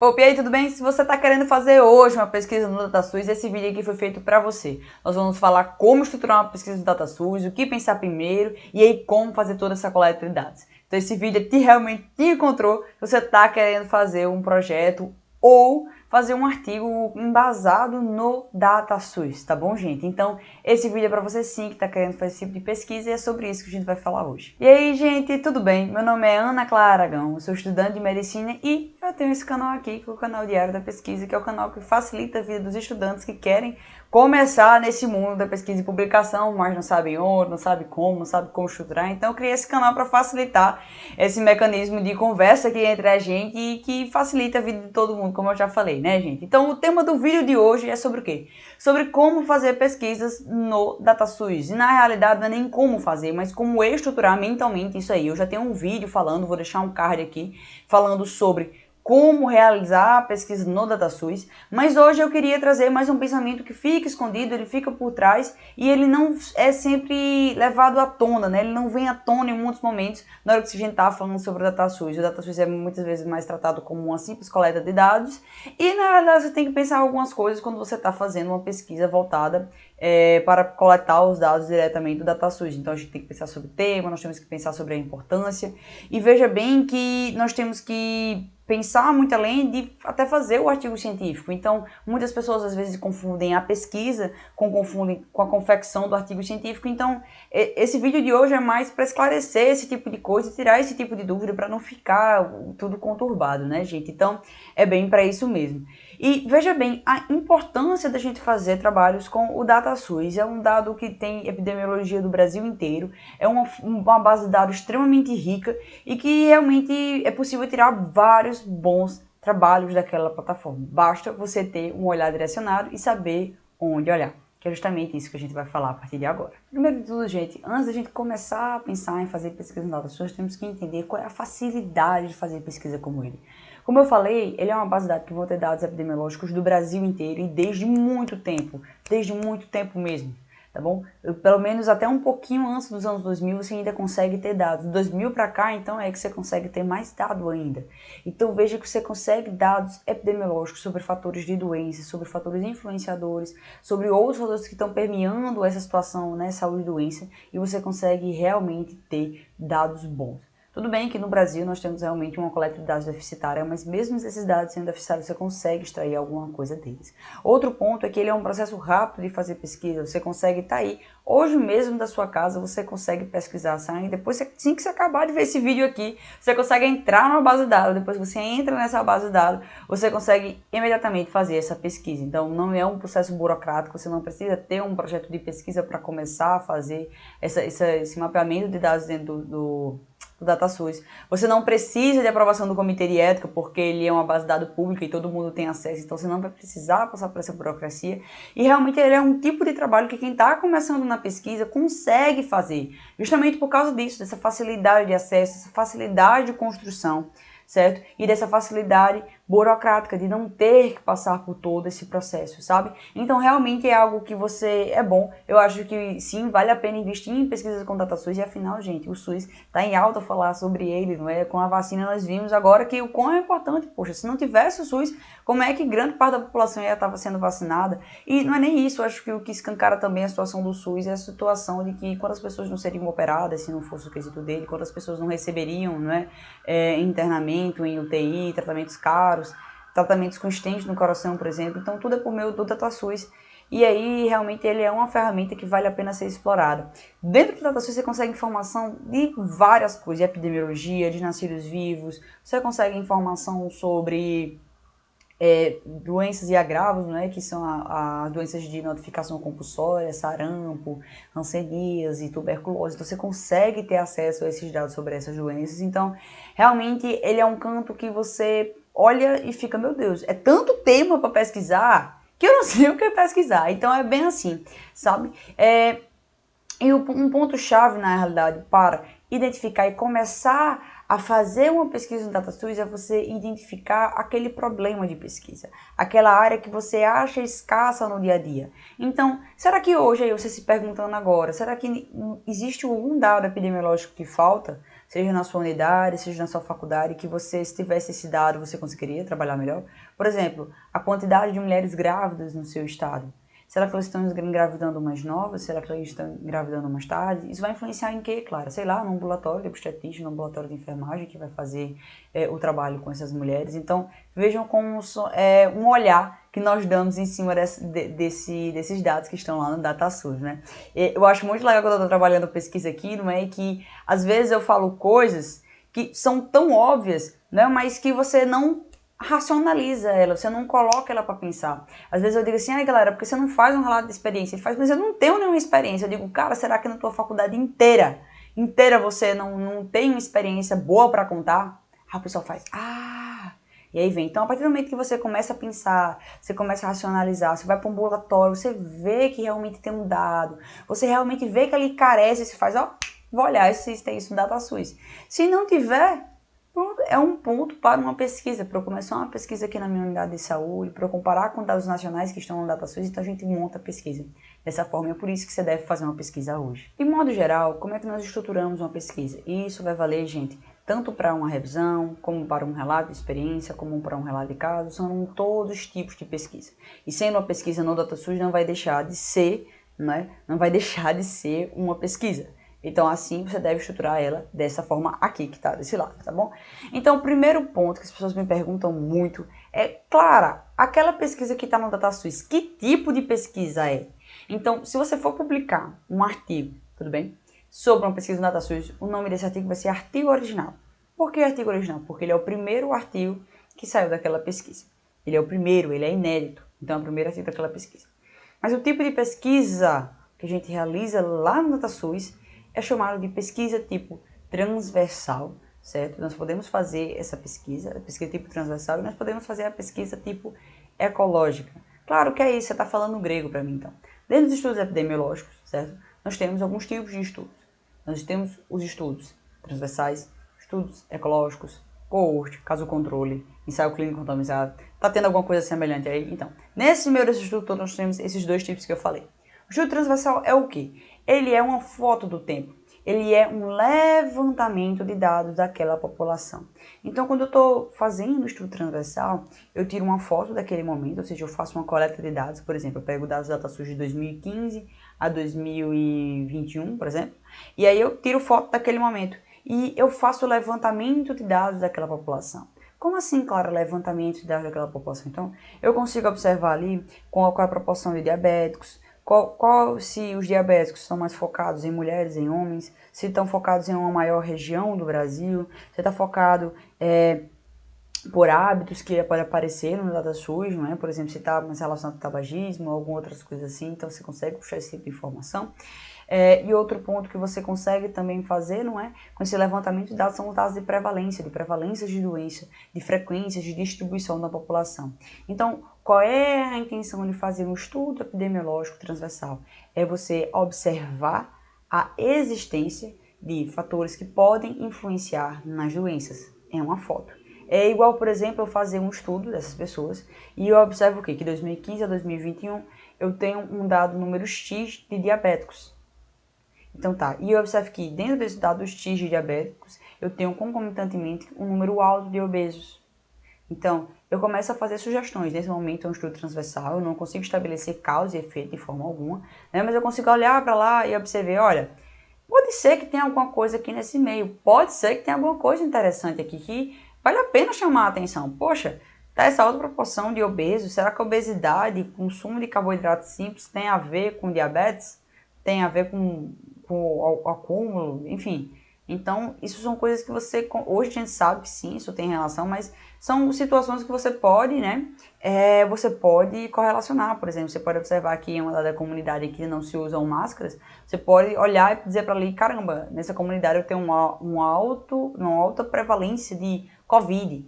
Opa, e aí, tudo bem? Se você está querendo fazer hoje uma pesquisa no DataSUS, esse vídeo aqui foi feito para você. Nós vamos falar como estruturar uma pesquisa no DataSUS, o que pensar primeiro e aí como fazer toda essa coleta de dados. Então esse vídeo aqui realmente te encontrou se você está querendo fazer um projeto ou fazer um artigo embasado no DataSUS, tá bom, gente? Então esse vídeo é para você sim que está querendo fazer esse tipo de pesquisa e é sobre isso que a gente vai falar hoje. E aí, gente, tudo bem? Meu nome é Ana Clara Aragão, eu sou estudante de medicina e eu tenho esse canal aqui, que é o canal Diário da Pesquisa, que é o canal que facilita a vida dos estudantes que querem começar nesse mundo da pesquisa e publicação, mas não sabem onde, não sabem como, não sabem como estruturar. Então eu criei esse canal para facilitar esse mecanismo de conversa aqui entre a gente e que facilita a vida de todo mundo, como eu já falei, né, gente? Então o tema do vídeo de hoje é sobre o quê? Sobre como fazer pesquisas no DataSUS. E na realidade não é nem como fazer, mas como estruturar mentalmente isso aí. Eu já tenho um vídeo falando, vou deixar um card aqui, falando sobre como realizar a pesquisa no DataSUS, mas hoje eu queria trazer mais um pensamento que fica escondido, ele fica por trás e ele não é sempre levado à tona, né? Ele não vem à tona em muitos momentos na hora que a gente está falando sobre o DataSUS. O DataSUS é muitas vezes mais tratado como uma simples coleta de dados e na verdade você tem que pensar algumas coisas quando você está fazendo uma pesquisa voltada para coletar os dados diretamente do DataSUS. Então a gente tem que pensar sobre o tema, nós temos que pensar sobre a importância e veja bem que nós temos que pensar muito além de até fazer o artigo científico. Então, muitas pessoas às vezes confundem a pesquisa confundem com a confecção do artigo científico. Então, esse vídeo de hoje é mais para esclarecer esse tipo de coisa e tirar esse tipo de dúvida para não ficar tudo conturbado, né, gente? Então, é bem para isso mesmo. E veja bem, a importância da gente fazer trabalhos com o DataSUS é um dado que tem epidemiologia do Brasil inteiro, é uma base de dados extremamente rica e que realmente é possível tirar vários bons trabalhos daquela plataforma. Basta você ter um olhar direcionado e saber onde olhar, que é justamente isso que a gente vai falar a partir de agora. Primeiro de tudo, gente, antes da gente começar a pensar em fazer pesquisa no DataSUS, temos que entender qual é a facilidade de fazer pesquisa como ele. Como eu falei, ele é uma base de dados que vai ter dados epidemiológicos do Brasil inteiro e desde muito tempo mesmo. Tá bom? Pelo menos até um pouquinho antes dos anos 2000 você ainda consegue ter dados. 2000 para cá, então, é que você consegue ter mais dado ainda. Então veja que você consegue dados epidemiológicos sobre fatores de doença, sobre fatores influenciadores, sobre outros fatores que estão permeando essa situação, né, saúde e doença, e você consegue realmente ter dados bons. Tudo bem que no Brasil nós temos realmente uma coleta de dados deficitária, mas mesmo esses dados sendo deficitários, você consegue extrair alguma coisa deles. Outro ponto é que ele é um processo rápido de fazer pesquisa, você consegue estar aí, hoje mesmo da sua casa, você consegue pesquisar, sabe? Depois, assim que você acabar de ver esse vídeo aqui, você consegue entrar numa base de dados, depois você entra nessa base de dados, você consegue imediatamente fazer essa pesquisa. Então não é um processo burocrático, você não precisa ter um projeto de pesquisa para começar a fazer esse mapeamento de dados dentro do DataSUS. Você não precisa de aprovação do comitê de ética, porque ele é uma base de dados pública e todo mundo tem acesso, então você não vai precisar passar por essa burocracia. E realmente ele é um tipo de trabalho que quem está começando na pesquisa consegue fazer, justamente por causa disso, dessa facilidade de acesso, essa facilidade de construção, certo? E dessa facilidade burocrática de não ter que passar por todo esse processo, sabe? Então realmente é algo que é bom. Eu acho que sim, vale a pena investir em pesquisas com DataSUS e afinal, gente, o SUS está em alta falar sobre ele, não é? Com a vacina nós vimos agora que o quão é importante, poxa, se não tivesse o SUS, como é que grande parte da população ia estar sendo vacinada? E não é nem isso, eu acho que o que escancara também a situação do SUS é a situação de que quando as pessoas não seriam operadas, se não fosse o quesito dele, quando as pessoas não receberiam, não é, internamento em UTI, tratamentos caros, tratamentos com stent no coração, por exemplo. Então tudo é por meio do DataSUS. E aí, realmente, ele é uma ferramenta que vale a pena ser explorada. Dentro do DataSUS, você consegue informação de várias coisas, de epidemiologia, de nascidos vivos, você consegue informação sobre doenças e agravos, né, que são as doenças de notificação compulsória, sarampo, hanseníase, tuberculose. Então, você consegue ter acesso a esses dados sobre essas doenças. Então, realmente, ele é um campo que você olha e fica, meu Deus, é tanto tema para pesquisar que eu não sei o que pesquisar. Então, é bem assim, sabe? E um ponto-chave, na realidade, para identificar e começar a fazer uma pesquisa no DataSUS é você identificar aquele problema de pesquisa, aquela área que você acha escassa no dia a dia. Então, será que hoje, aí você se perguntando agora, será que existe algum dado epidemiológico que falta? seja na sua unidade, seja na sua faculdade, que você, se tivesse esse dado, você conseguiria trabalhar melhor? Por exemplo, a quantidade de mulheres grávidas no seu estado. Será que elas estão engravidando mais novas? Será que elas estão engravidando mais tarde? Isso vai influenciar em quê? Claro, sei lá, no ambulatório de obstetrícia, no ambulatório de enfermagem, que vai fazer o trabalho com essas mulheres. Então, vejam como um olhar que nós damos em cima desses dados que estão lá no DataSUS, né? Eu acho muito legal quando eu estou trabalhando pesquisa aqui, não é? Que às vezes eu falo coisas que são tão óbvias, né? Mas que você não racionaliza ela, você não coloca ela para pensar. Às vezes eu digo assim, ai galera, porque você não faz um relato de experiência? Ele faz, mas eu não tenho nenhuma experiência. Eu digo, cara, será que na tua faculdade inteira você não tem uma experiência boa para contar? Aí o pessoal faz, e aí vem. Então, a partir do momento que você começa a pensar, você começa a racionalizar, você vai para um ambulatório, você vê que realmente tem um dado, você realmente vê que ali carece, você faz, vou olhar se tem isso no DataSUS. Se não tiver, é um ponto para uma pesquisa, para eu começar uma pesquisa aqui na minha unidade de saúde, para eu comparar com dados nacionais que estão no DataSUS, então a gente monta a pesquisa dessa forma, é por isso que você deve fazer uma pesquisa hoje. De modo geral, como é que nós estruturamos uma pesquisa? Isso vai valer, gente, tanto para uma revisão, como para um relato de experiência, como para um relato de caso, são todos os tipos de pesquisa. E sendo uma pesquisa no DataSUS, não vai deixar de ser, né? Não vai deixar de ser uma pesquisa. Então, assim, você deve estruturar ela dessa forma aqui, que tá desse lado, tá bom? Então, o primeiro ponto que as pessoas me perguntam muito é, Clara, aquela pesquisa que está no DataSUS, que tipo de pesquisa é? Então, se você for publicar um artigo, tudo bem? Sobre uma pesquisa no DataSUS, o nome desse artigo vai ser artigo original. Por que artigo original? Porque ele é o primeiro artigo que saiu daquela pesquisa. Ele é o primeiro, ele é inédito. Então, é o primeiro artigo daquela pesquisa. Mas o tipo de pesquisa que a gente realiza lá no DataSUS é chamado de pesquisa tipo transversal, certo? Nós podemos fazer essa pesquisa, a pesquisa tipo transversal, e nós podemos fazer a pesquisa tipo ecológica. Claro que é isso, você está falando grego para mim, então. Dentro dos estudos epidemiológicos, certo? Nós temos alguns tipos de estudos. Nós temos os estudos transversais, estudos ecológicos, coorte, caso controle, ensaio clínico randomizado. Tá tendo alguma coisa semelhante aí? Então, nesse meio desse estudo todo, nós temos esses dois tipos que eu falei. O estudo transversal é o quê? Ele é uma foto do tempo. Ele é um levantamento de dados daquela população. Então, quando eu estou fazendo o estudo transversal, eu tiro uma foto daquele momento, ou seja, eu faço uma coleta de dados, por exemplo, eu pego dados da DataSUS de 2015 a 2021, por exemplo, e aí eu tiro foto daquele momento e eu faço o levantamento de dados daquela população. Como assim, Clara, levantamento de dados daquela população? Então, eu consigo observar ali qual é a proporção de diabéticos, se os diabéticos são mais focados em mulheres, em homens, se estão focados em uma maior região do Brasil, se está focado por hábitos que pode aparecer no DataSUS, não é? Por exemplo, se está mais relacionado ao tabagismo ou algumas outras coisas assim, então você consegue puxar esse tipo de informação. E outro ponto que você consegue também fazer, não é? Com esse levantamento de dados são os dados de prevalência de doença, de frequências, de distribuição da população. Então, qual é a intenção de fazer um estudo epidemiológico transversal? É você observar a existência de fatores que podem influenciar nas doenças. É uma foto. É igual, por exemplo, eu fazer um estudo dessas pessoas e eu observo o quê? Que de 2015 a 2021 eu tenho um dado número X de diabéticos. Então tá, e eu observo que dentro desse dado X de diabéticos, eu tenho concomitantemente um número alto de obesos. Então, eu começo a fazer sugestões. Nesse momento é um estudo transversal, eu não consigo estabelecer causa e efeito de forma alguma, né? Mas eu consigo olhar para lá e observar, olha, pode ser que tenha alguma coisa aqui nesse meio, pode ser que tenha alguma coisa interessante aqui que vale a pena chamar a atenção. Poxa, tá essa alta proporção de obesos, será que a obesidade, consumo de carboidratos simples tem a ver com diabetes? Tem a ver com o acúmulo, enfim. Então, isso são coisas que você, hoje a gente sabe que sim, isso tem relação, mas são situações que você pode, né, você pode correlacionar. Por exemplo, você pode observar que em uma dada comunidade que não se usam máscaras, você pode olhar e dizer para ali, caramba, nessa comunidade eu tenho uma alta prevalência de Covid.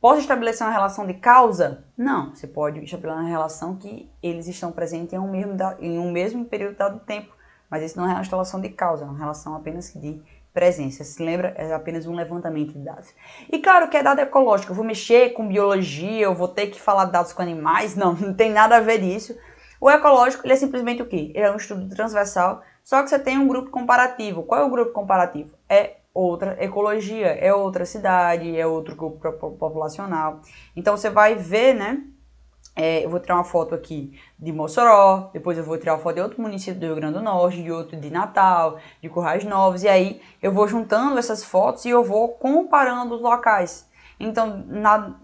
Posso estabelecer uma relação de causa? Não, você pode estabelecer uma relação que eles estão presentes em um mesmo período de tempo, mas isso não é uma relação de causa, é uma relação apenas de presença. Se lembra? É apenas um levantamento de dados. E claro que é dado ecológico, eu vou mexer com biologia, eu vou ter que falar de dados com animais, não tem nada a ver disso. O ecológico, ele é simplesmente o quê? Ele é um estudo transversal, só que você tem um grupo comparativo. Qual é o grupo comparativo? É outra ecologia, é outra cidade, é outro grupo populacional. Então você vai ver, né? Eu vou tirar uma foto aqui de Mossoró, depois eu vou tirar uma foto de outro município do Rio Grande do Norte, de outro de Natal, de Currais Novos, e aí eu vou juntando essas fotos e eu vou comparando os locais. Então,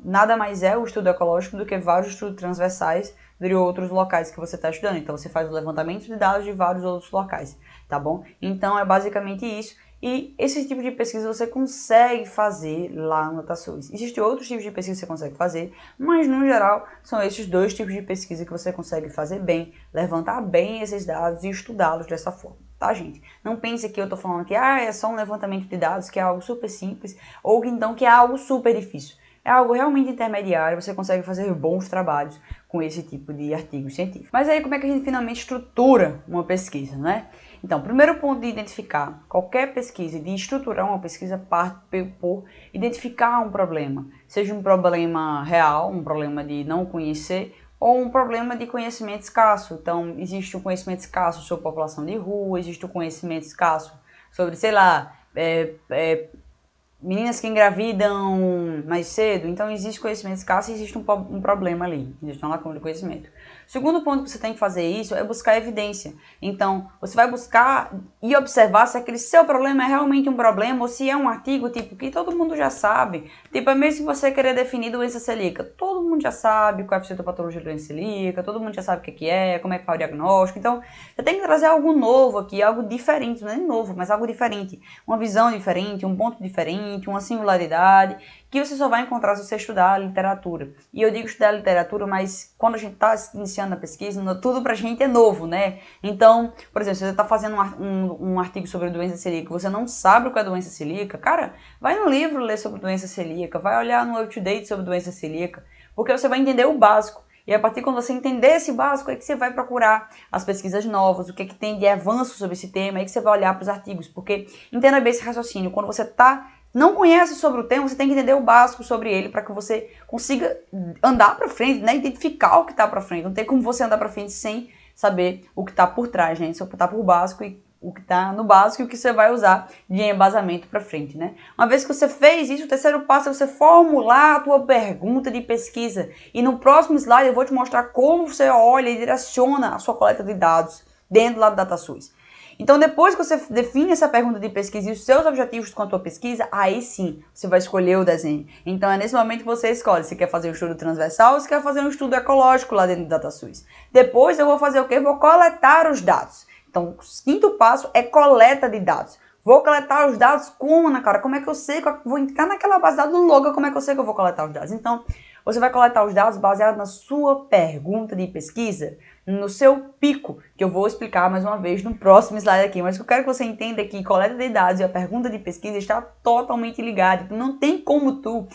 nada mais é o estudo ecológico do que vários estudos transversais de outros locais que você está estudando. Então, você faz o levantamento de dados de vários outros locais, tá bom? Então, é basicamente isso. E esse tipo de pesquisa você consegue fazer lá no DataSUS. Existem outros tipos de pesquisa que você consegue fazer, mas no geral são esses dois tipos de pesquisa que você consegue fazer bem, levantar bem esses dados e estudá-los dessa forma, tá, gente? Não pense que eu tô falando que é só um levantamento de dados, que é algo super simples, ou então que é algo super difícil. É algo realmente intermediário, você consegue fazer bons trabalhos com esse tipo de artigo científico. Mas aí como é que a gente finalmente estrutura uma pesquisa, né? Então, o primeiro ponto de identificar qualquer pesquisa, de estruturar uma pesquisa, parte por identificar um problema. Seja um problema real, um problema de não conhecer, ou um problema de conhecimento escasso. Então, existe um conhecimento escasso sobre população de rua, existe um conhecimento escasso sobre, sei lá, meninas que engravidam mais cedo. Então, existe conhecimento escasso e existe um problema ali, existe uma lacuna de conhecimento. O segundo ponto que você tem que fazer isso é buscar evidência. Então, você vai buscar e observar se aquele seu problema é realmente um problema ou se é um artigo tipo que todo mundo já sabe. Tipo, é mesmo se você querer definir doença celíaca. Todo mundo já sabe qual é a fisiopatologia da doença celíaca, todo mundo já sabe o que é, como é que faz o diagnóstico. Então, você tem que trazer algo novo aqui, algo diferente, não é novo, mas algo diferente. Uma visão diferente, um ponto diferente, uma singularidade, que você só vai encontrar se você estudar a literatura. E eu digo estudar a literatura, mas quando a gente está iniciando a pesquisa, tudo pra gente é novo, né? Então, por exemplo, se você está fazendo um artigo sobre doença celíaca, você não sabe o que é doença celíaca, cara, vai no livro ler sobre doença celíaca, vai olhar no up-to-date sobre doença celíaca, porque você vai entender o básico. E a partir quando você entender esse básico, é que você vai procurar as pesquisas novas, o que é que tem de avanço sobre esse tema, é que você vai olhar para os artigos, porque entenda bem esse raciocínio, quando você não conhece sobre o tema, você tem que entender o básico sobre ele para que você consiga andar para frente, né? Identificar o que está para frente. Não tem como você andar para frente sem saber o que está por trás, né? Só está por básico e o que está no básico e o que você vai usar de embasamento para frente, né? Uma vez que você fez isso, o terceiro passo é você formular a tua pergunta de pesquisa. E no próximo slide eu vou te mostrar como você olha e direciona a sua coleta de dados dentro lá do DataSUS. Então, depois que você define essa pergunta de pesquisa e os seus objetivos com a tua pesquisa, aí sim, você vai escolher o desenho. Então, é nesse momento que você escolhe se quer fazer um estudo transversal ou se quer fazer um estudo ecológico lá dentro do DataSUS. Depois, eu vou fazer o quê? Vou coletar os dados. Então, o quinto passo é coleta de dados. Vou coletar os dados como, Ana Clara? Como é que eu sei que eu vou entrar naquela base de dados do Loga? Como é que eu sei que eu vou coletar os dados? Então, você vai coletar os dados baseados na sua pergunta de pesquisa, no seu pico, que eu vou explicar mais uma vez no próximo slide aqui. Mas eu quero que você entenda que coleta de dados e a pergunta de pesquisa está totalmente ligada. Então, não tem como tu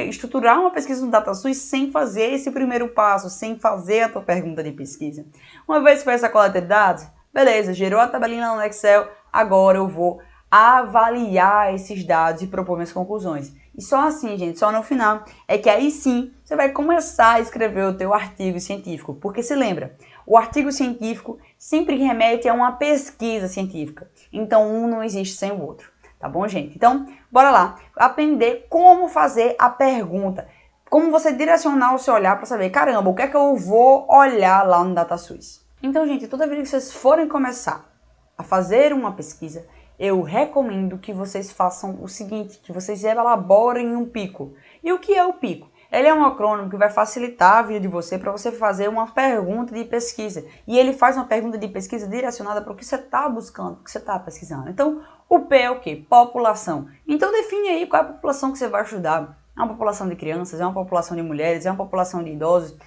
estruturar uma pesquisa no DataSUS sem fazer esse primeiro passo, sem fazer a tua pergunta de pesquisa. Uma vez que fez essa coleta de dados, beleza, gerou a tabelinha no Excel, agora eu vou avaliar esses dados e propor minhas conclusões. E só assim, gente, só no final, é que aí sim você vai começar a escrever o teu artigo científico. Porque se lembra, o artigo científico sempre remete a uma pesquisa científica. Então, um não existe sem o outro. Tá bom, gente? Então, bora lá. Aprender como fazer a pergunta. Como você direcionar o seu olhar para saber, caramba, o que é que eu vou olhar lá no DataSUS? Então, gente, toda vez que vocês forem começar a fazer uma pesquisa, eu recomendo que vocês façam o seguinte, que vocês elaborem um pico. E o que é o pico? Ele é um acrônimo que vai facilitar a vida de você para você fazer uma pergunta de pesquisa. E ele faz uma pergunta de pesquisa direcionada para o que você está buscando, o que você está pesquisando. Então, o P é o quê? População. Então, define aí qual é a população que você vai estudar. É uma população de crianças, é uma população de mulheres, é uma população de idosos.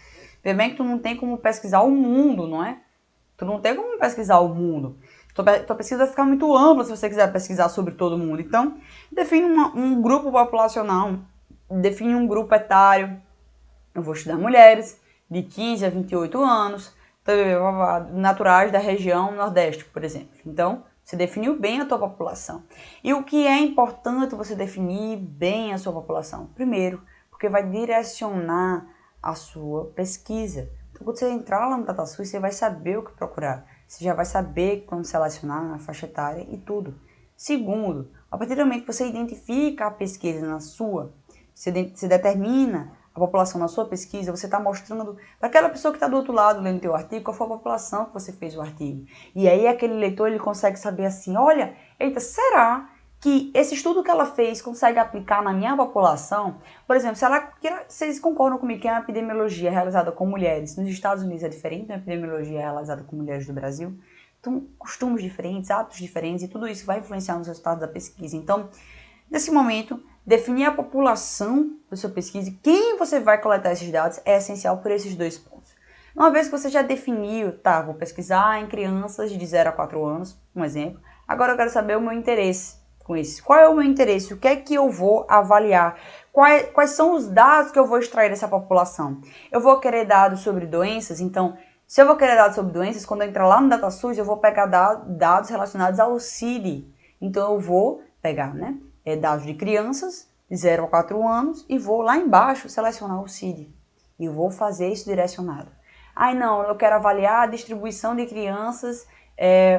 Vê bem que tu não tem como pesquisar o mundo, não é? Tu não tem como pesquisar o mundo. Tua pesquisa vai ficar muito ampla se você quiser pesquisar sobre todo mundo. Então, define um grupo populacional, define um grupo etário. Eu vou estudar mulheres de 15 a 28 anos, naturais da região Nordeste, por exemplo. Então, você definiu bem a tua população. E o que é importante você definir bem a sua população? Primeiro, porque vai direcionar a sua pesquisa. Então, quando você entrar lá no DataSUS, você vai saber o que procurar. Você já vai saber como selecionar a faixa etária e tudo. Segundo, a partir do momento que você identifica a pesquisa você determina a população na sua pesquisa, você está mostrando para aquela pessoa que está do outro lado lendo o teu artigo, qual foi a população que você fez o artigo. E aí aquele leitor ele consegue saber assim, olha, eita, será que esse estudo que ela fez consegue aplicar na minha população? Por exemplo, vocês concordam comigo que é uma epidemiologia realizada com mulheres nos Estados Unidos é diferente da epidemiologia realizada com mulheres do Brasil? Então, costumes diferentes, hábitos diferentes, e tudo isso vai influenciar nos resultados da pesquisa. Então, nesse momento, definir a população da sua pesquisa e quem você vai coletar esses dados é essencial por esses dois pontos. Uma vez que você já definiu, tá, vou pesquisar em crianças de 0 a 4 anos, um exemplo, agora eu quero saber o meu interesse com isso. Qual é o meu interesse? O que é que eu vou avaliar? Quais são os dados que eu vou extrair dessa população? Eu vou querer dados sobre doenças, então, se eu vou querer dados sobre doenças, quando eu entrar lá no DataSUS, eu vou pegar dados relacionados ao CID. Então, eu vou pegar, né, dados de crianças de 0 a 4 anos e vou lá embaixo selecionar o CID. E eu vou fazer isso direcionado. Ai, não, eu quero avaliar a distribuição de crianças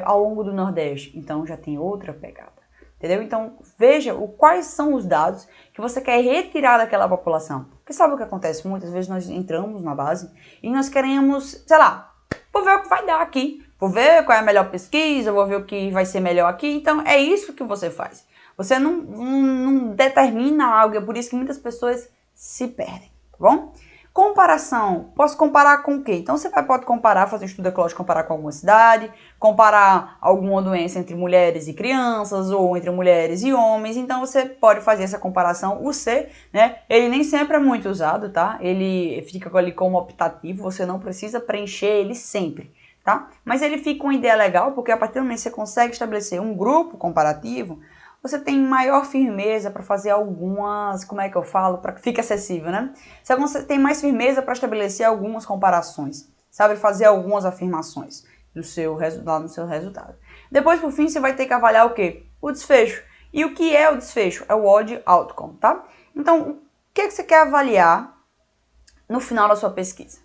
ao longo do Nordeste. Então, já tem outra pegada. Entendeu? Então, veja quais são os dados que você quer retirar daquela população. Porque sabe o que acontece? Muitas vezes nós entramos na base e nós queremos, sei lá, vou ver o que vai dar aqui. Vou ver qual é a melhor pesquisa, vou ver o que vai ser melhor aqui. Então, é isso que você faz. Você não determina algo, é por isso que muitas pessoas se perdem, tá bom? Comparação, posso comparar com o quê? Então você pode comparar, fazer um estudo ecológico, comparar com alguma cidade, comparar alguma doença entre mulheres e crianças, ou entre mulheres e homens, então você pode fazer essa comparação. O C, né, ele nem sempre é muito usado, tá? Ele fica ali como optativo, você não precisa preencher ele sempre, tá? Mas ele fica uma ideia legal, porque a partir do momento que você consegue estabelecer um grupo comparativo, você tem maior firmeza para fazer algumas, como é que eu falo, para que fique acessível, né? Você tem mais firmeza para estabelecer algumas comparações, sabe? Fazer algumas afirmações no seu resultado. Depois, por fim, você vai ter que avaliar o quê? O desfecho. E o que é o desfecho? É o odd outcome, tá? Então, o que você quer avaliar no final da sua pesquisa?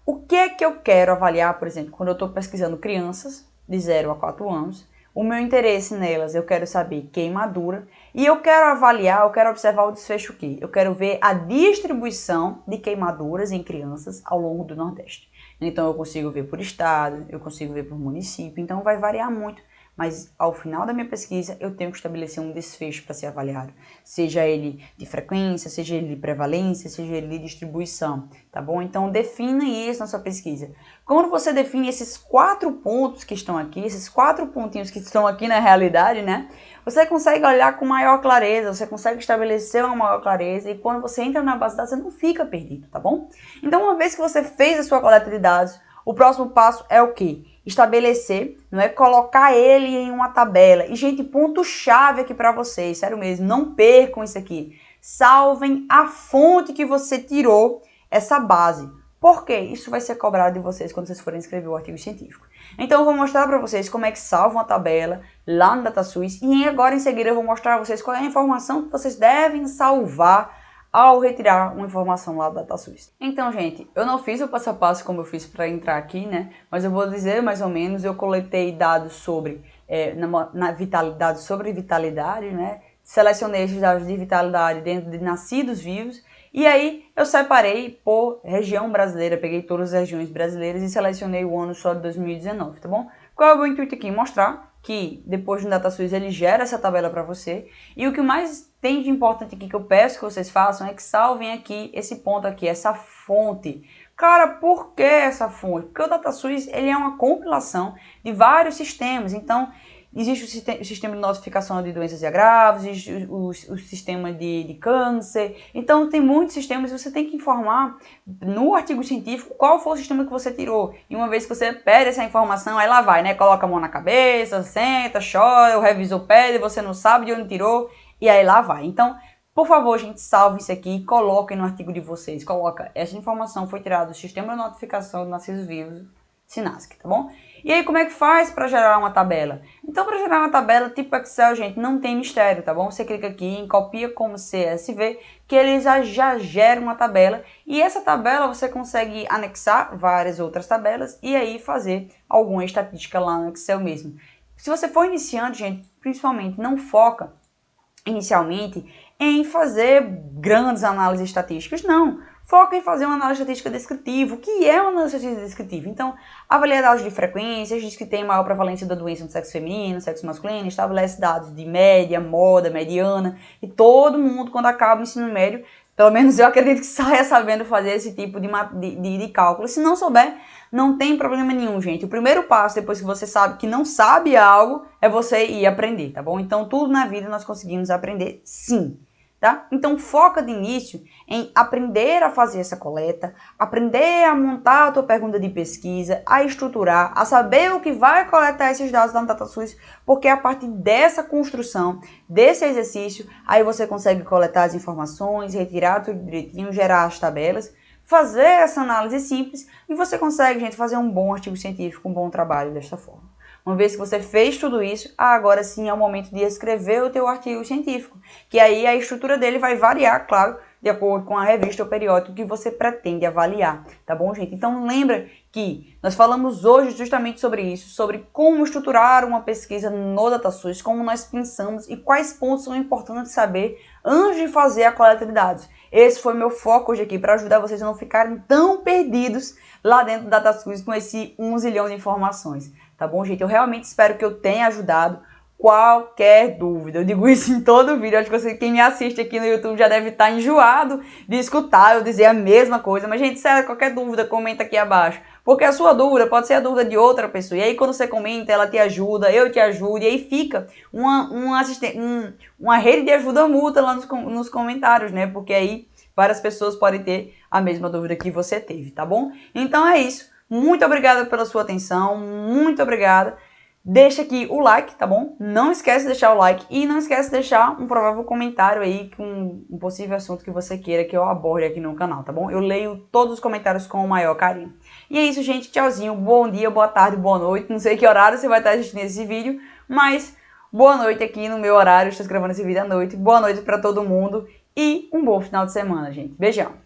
O que é que eu quero avaliar, por exemplo, quando eu estou pesquisando crianças de 0 a 4 anos, o meu interesse nelas, eu quero saber queimadura e eu quero avaliar, eu quero observar o desfecho aqui. Eu quero ver a distribuição de queimaduras em crianças ao longo do Nordeste. Então eu consigo ver por estado, eu consigo ver por município, então vai variar muito. Mas ao final da minha pesquisa eu tenho que estabelecer um desfecho para ser avaliado. Seja ele de frequência, seja ele de prevalência, seja ele de distribuição, tá bom? Então defina isso na sua pesquisa. Quando você define esses 4 pontos que estão aqui, esses 4 pontinhos que estão aqui na realidade, né? Você consegue olhar com maior clareza, você consegue estabelecer uma maior clareza e quando você entra na base de dados você não fica perdido, tá bom? Então uma vez que você fez a sua coleta de dados, o próximo passo é o quê? Estabelecer, não é colocar ele em uma tabela. E, gente, ponto-chave aqui para vocês, sério mesmo, não percam isso aqui. Salvem a fonte que você tirou essa base. Por quê? Isso vai ser cobrado de vocês quando vocês forem escrever o artigo científico. Então, eu vou mostrar para vocês como é que salvam a tabela lá no DataSUS. E agora, em seguida, eu vou mostrar a vocês qual é a informação que vocês devem salvar ao retirar uma informação lá do DataSUS. Então, gente, eu não fiz o passo a passo como eu fiz para entrar aqui, né? Mas eu vou dizer mais ou menos, eu coletei dados sobre, dados sobre vitalidade, né? Selecionei esses dados de vitalidade dentro de nascidos vivos e aí eu separei por região brasileira, peguei todas as regiões brasileiras e selecionei o ano só de 2019, tá bom? Qual é o meu intuito aqui? Mostrar que depois do DataSUS ele gera essa tabela para você e o que mais tem de importante aqui que eu peço que vocês façam é que salvem aqui esse ponto aqui, essa fonte. Cara, por que essa fonte? Porque o DataSUS ele é uma compilação de vários sistemas, então existe o sistema de notificação de doenças e agravos, existe o sistema de câncer, então tem muitos sistemas e você tem que informar no artigo científico qual foi o sistema que você tirou. E uma vez que você pede essa informação, aí lá vai, né? Coloca a mão na cabeça, senta, chora, o revisor pede, você não sabe de onde tirou, e aí lá vai. Então, por favor, gente, salve isso aqui e coloquem no artigo de vocês. Coloca, essa informação foi tirada do sistema de notificação de nascidos vivos, SINASC, tá bom? E aí, como é que faz para gerar uma tabela? Então, para gerar uma tabela tipo Excel, gente, não tem mistério, tá bom? Você clica aqui em copia como CSV, que ele já gera uma tabela. E essa tabela você consegue anexar várias outras tabelas e aí fazer alguma estatística lá no Excel mesmo. Se você for iniciante, gente, principalmente, não foca inicialmente em fazer grandes análises estatísticas, não. Foca em fazer uma análise estatística descritiva. O que é uma análise estatística descritiva? Então, avaliar dados de frequências, diz que tem maior prevalência da doença no sexo feminino, sexo masculino, estabelece dados de média, moda, mediana, e todo mundo, quando acaba o ensino médio, pelo menos eu acredito que saia sabendo fazer esse tipo de cálculo. Se não souber, não tem problema nenhum, gente. O primeiro passo, depois que você sabe que não sabe algo, é você ir aprender, tá bom? Então, tudo na vida nós conseguimos aprender, sim. Tá? Então, foca de início em aprender a fazer essa coleta, aprender a montar a tua pergunta de pesquisa, a estruturar, a saber o que vai coletar esses dados lá no DataSUS, porque a partir dessa construção, desse exercício, aí você consegue coletar as informações, retirar tudo direitinho, gerar as tabelas, fazer essa análise simples e você consegue, gente, fazer um bom artigo científico, um bom trabalho desta forma. Uma vez que você fez tudo isso, agora sim é o momento de escrever o teu artigo científico, que aí a estrutura dele vai variar, claro, de acordo com a revista ou periódico que você pretende avaliar, tá bom, gente? Então lembra que nós falamos hoje justamente sobre isso, sobre como estruturar uma pesquisa no DataSUS, como nós pensamos e quais pontos são importantes saber antes de fazer a coleta de dados. Esse foi meu foco hoje aqui, para ajudar vocês a não ficarem tão perdidos lá dentro do DataSUS com esse 1 zilhão de informações. Tá bom, gente? Eu realmente espero que eu tenha ajudado. Qualquer dúvida, eu digo isso em todo vídeo, acho que você, quem me assiste aqui no YouTube já deve estar enjoado de escutar eu dizer a mesma coisa, mas gente, sério, qualquer dúvida, comenta aqui abaixo, porque a sua dúvida pode ser a dúvida de outra pessoa, e aí quando você comenta, ela te ajuda, eu te ajudo, e aí fica uma rede de ajuda mútua lá nos comentários, né, porque aí várias pessoas podem ter a mesma dúvida que você teve, tá bom? Então é isso, muito obrigada pela sua atenção, muito obrigada. Deixa aqui o like, tá bom? Não esquece de deixar o like e não esquece de deixar um provável comentário aí com um possível assunto que você queira que eu aborde aqui no canal, tá bom? Eu leio todos os comentários com o maior carinho. E é isso, gente. Tchauzinho. Bom dia, boa tarde, boa noite. Não sei que horário você vai estar assistindo esse vídeo, mas boa noite aqui no meu horário. Estou gravando esse vídeo à noite. Boa noite pra todo mundo e um bom final de semana, gente. Beijão.